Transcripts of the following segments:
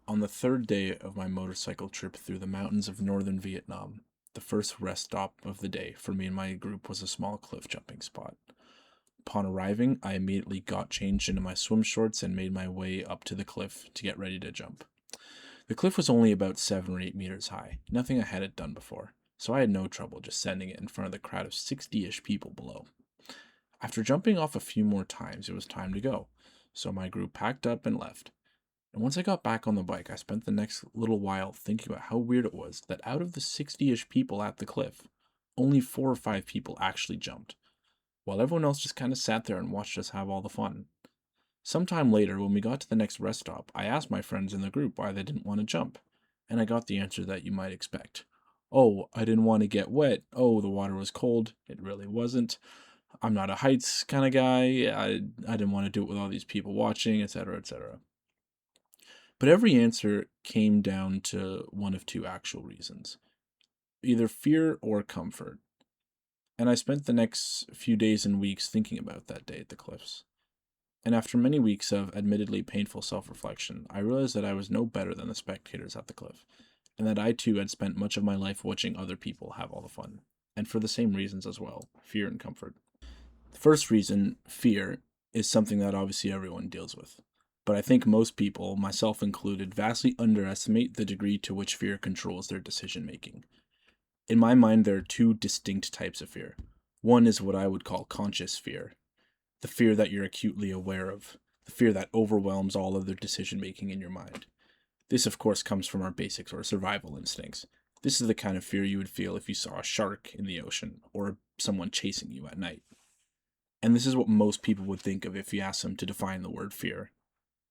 On the third day of my motorcycle trip through the mountains of northern Vietnam, the first rest stop of the day for me and my group was a small cliff jumping spot. Upon arriving, I immediately got changed into my swim shorts and made my way up to the cliff to get ready to jump. The cliff was only about 7 or 8 meters high, nothing I hadn't done before, so I had no trouble just sending it in front of the crowd of 60-ish people below. After jumping off a few more times, it was time to go, so my group packed up and left. And once I got back on the bike, I spent the next little while thinking about how weird it was that out of the 60-ish people at the cliff, only 4 or 5 people actually jumped, while everyone else just kind of sat there and watched us have all the fun. Sometime later, when we got to the next rest stop, I asked my friends in the group why they didn't want to jump, and I got the answer that you might expect. Oh, I didn't want to get wet. Oh, the water was cold. It really wasn't. I'm not a heights kind of guy. I didn't want to do it with all these people watching, etc., etc. But every answer came down to one of two actual reasons, either fear or comfort. And I spent the next few days and weeks thinking about that day at the cliffs. And after many weeks of admittedly painful self reflection, I realized that I was no better than the spectators at the cliff, and that I too had spent much of my life watching other people have all the fun, and for the same reasons as well, fear and comfort. The first reason, fear, is something that obviously everyone deals with. But I think most people, myself included, vastly underestimate the degree to which fear controls their decision making. In my mind, there are two distinct types of fear. One is what I would call conscious fear, the fear that you're acutely aware of, the fear that overwhelms all other decision making in your mind. This, of course, comes from our basics or survival instincts. This is the kind of fear you would feel if you saw a shark in the ocean or someone chasing you at night. And this is what most people would think of if you ask them to define the word fear.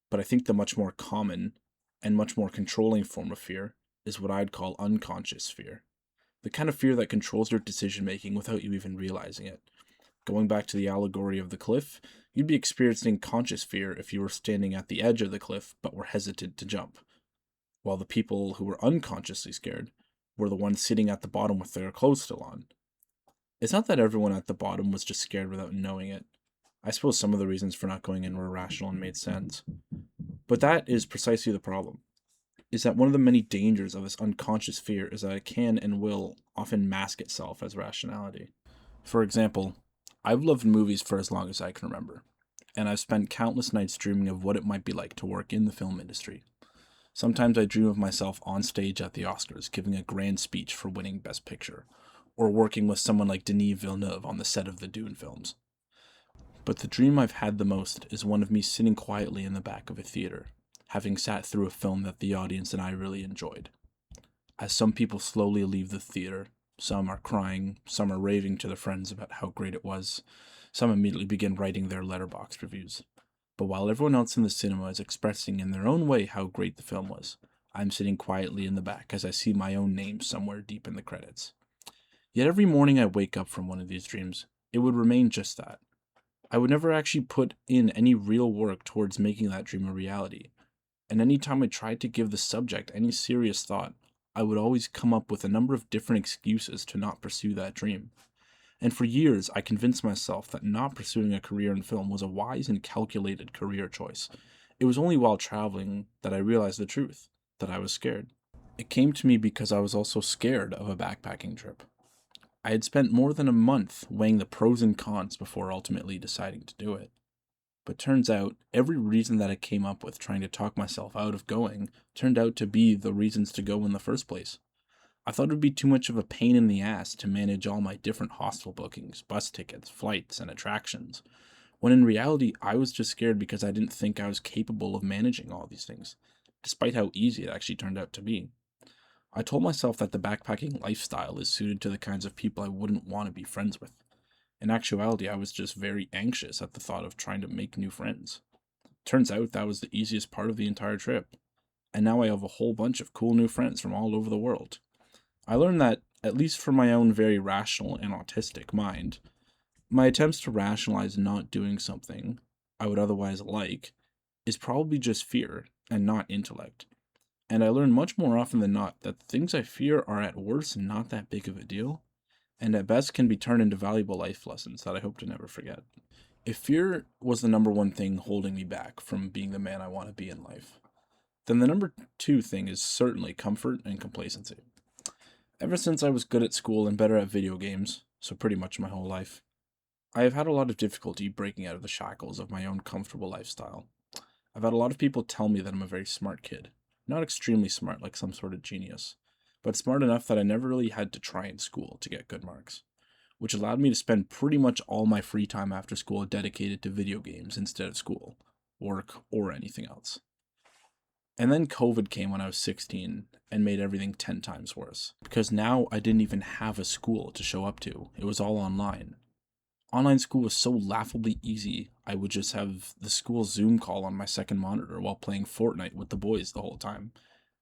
But I think the much more common and much more controlling form of fear is what I'd call unconscious fear. The kind of fear that controls your decision making without you even realizing it. Going back to the allegory of the cliff, you'd be experiencing conscious fear if you were standing at the edge of the cliff but were hesitant to jump, while the people who were unconsciously scared were the ones sitting at the bottom with their clothes still on. It's not that everyone at the bottom was just scared without knowing it. I suppose some of the reasons for not going in were rational and made sense. But that is precisely the problem, is that one of the many dangers of this unconscious fear is that it can and will often mask itself as rationality. For example, I've loved movies for as long as I can remember, and I've spent countless nights dreaming of what it might be like to work in the film industry. Sometimes I dream of myself on stage at the Oscars giving a grand speech for winning Best Picture, or working with someone like Denis Villeneuve on the set of the Dune films. But the dream I've had the most is one of me sitting quietly in the back of a theater, having sat through a film that the audience and I really enjoyed. As some people slowly leave the theater, some are crying, some are raving to their friends about how great it was, some immediately begin writing their letterbox reviews. But while everyone else in the cinema is expressing in their own way how great the film was, I'm sitting quietly in the back as I see my own name somewhere deep in the credits. Yet every morning I wake up from one of these dreams, it would remain just that. I would never actually put in any real work towards making that dream a reality. And any time I tried to give the subject any serious thought, I would always come up with a number of different excuses to not pursue that dream. And for years, I convinced myself that not pursuing a career in film was a wise and calculated career choice. It was only while traveling that I realized the truth, that I was scared. It came to me because I was also scared of a backpacking trip. I had spent more than a month weighing the pros and cons before ultimately deciding to do it. But turns out, every reason that I came up with trying to talk myself out of going turned out to be the reasons to go in the first place. I thought it would be too much of a pain in the ass to manage all my different hostel bookings, bus tickets, flights, and attractions, when in reality I was just scared because I didn't think I was capable of managing all these things, despite how easy it actually turned out to be. I told myself that the backpacking lifestyle is suited to the kinds of people I wouldn't want to be friends with. In actuality, I was just very anxious at the thought of trying to make new friends. Turns out that was the easiest part of the entire trip, and now I have a whole bunch of cool new friends from all over the world. I learned that, at least for my own very rational and autistic mind, my attempts to rationalize not doing something I would otherwise like is probably just fear and not intellect. And I learn much more often than not that the things I fear are at worst not that big of a deal, and at best can be turned into valuable life lessons that I hope to never forget. If fear was the number one thing holding me back from being the man I want to be in life, then the number two thing is certainly comfort and complacency. Ever since I was good at school and better at video games, so pretty much my whole life, I have had a lot of difficulty breaking out of the shackles of my own comfortable lifestyle. I've had a lot of people tell me that I'm a very smart kid. Not extremely smart like some sort of genius, but smart enough that I never really had to try in school to get good marks, which allowed me to spend pretty much all my free time after school dedicated to video games instead of school, work, or anything else. And then COVID came when I was 16 and made everything 10 times worse, because now I didn't even have a school to show up to. It was all online. Online school was so laughably easy, I would just have the school Zoom call on my second monitor while playing Fortnite with the boys the whole time.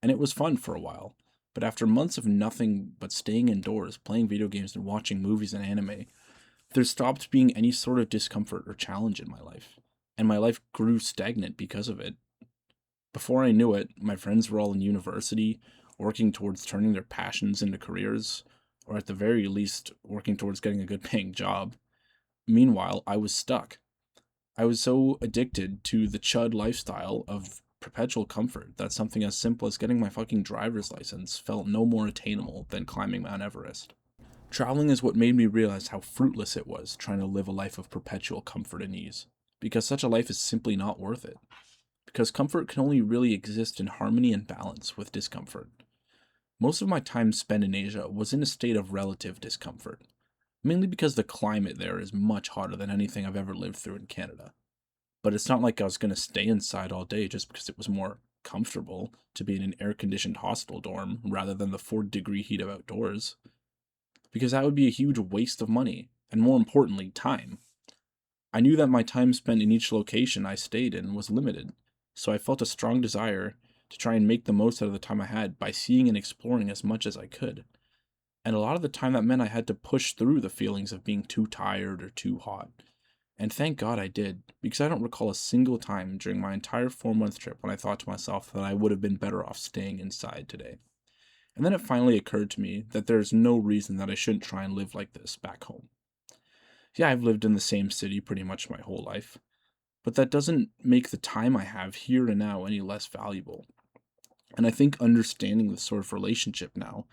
And it was fun for a while. But after months of nothing but staying indoors, playing video games, and watching movies and anime, there stopped being any sort of discomfort or challenge in my life. And my life grew stagnant because of it. Before I knew it, my friends were all in university, working towards turning their passions into careers, or at the very least, working towards getting a good paying job. Meanwhile, I was stuck. I was so addicted to the chud lifestyle of perpetual comfort that something as simple as getting my fucking driver's license felt no more attainable than climbing Mount Everest. Traveling is what made me realize how fruitless it was trying to live a life of perpetual comfort and ease, because such a life is simply not worth it. Because comfort can only really exist in harmony and balance with discomfort. Most of my time spent in Asia was in a state of relative discomfort, mainly because the climate there is much hotter than anything I've ever lived through in Canada. But it's not like I was going to stay inside all day just because it was more comfortable to be in an air-conditioned hostel dorm rather than the 4-degree heat of outdoors. Because that would be a huge waste of money, and more importantly, time. I knew that my time spent in each location I stayed in was limited, so I felt a strong desire to try and make the most out of the time I had by seeing and exploring as much as I could. And a lot of the time that meant I had to push through the feelings of being too tired or too hot. And thank God I did, because I don't recall a single time during my entire 4-month trip when I thought to myself that I would have been better off staying inside today. And then it finally occurred to me that there's no reason that I shouldn't try and live like this back home. Yeah, I've lived in the same city pretty much my whole life, but that doesn't make the time I have here and now any less valuable. And I think understanding this sort of relationship now,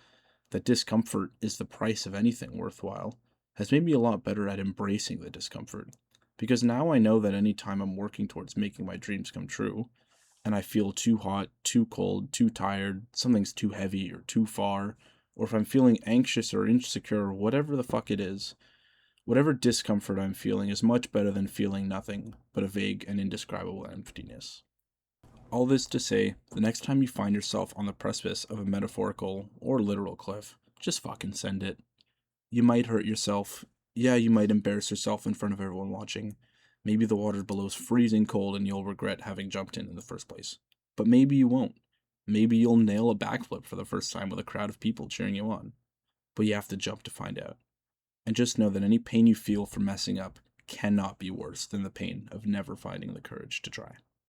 that discomfort is the price of anything worthwhile, has made me a lot better at embracing the discomfort. Because now I know that any time I'm working towards making my dreams come true, and I feel too hot, too cold, too tired, something's too heavy or too far, or if I'm feeling anxious or insecure or whatever the fuck it is, whatever discomfort I'm feeling is much better than feeling nothing but a vague and indescribable emptiness. All this to say, the next time you find yourself on the precipice of a metaphorical or literal cliff, just fucking send it. You might hurt yourself. Yeah, you might embarrass yourself in front of everyone watching. Maybe the water below's freezing cold and you'll regret having jumped in the first place. But maybe you won't. Maybe you'll nail a backflip for the first time with a crowd of people cheering you on. But you have to jump to find out. And just know that any pain you feel for messing up cannot be worse than the pain of never finding the courage to try.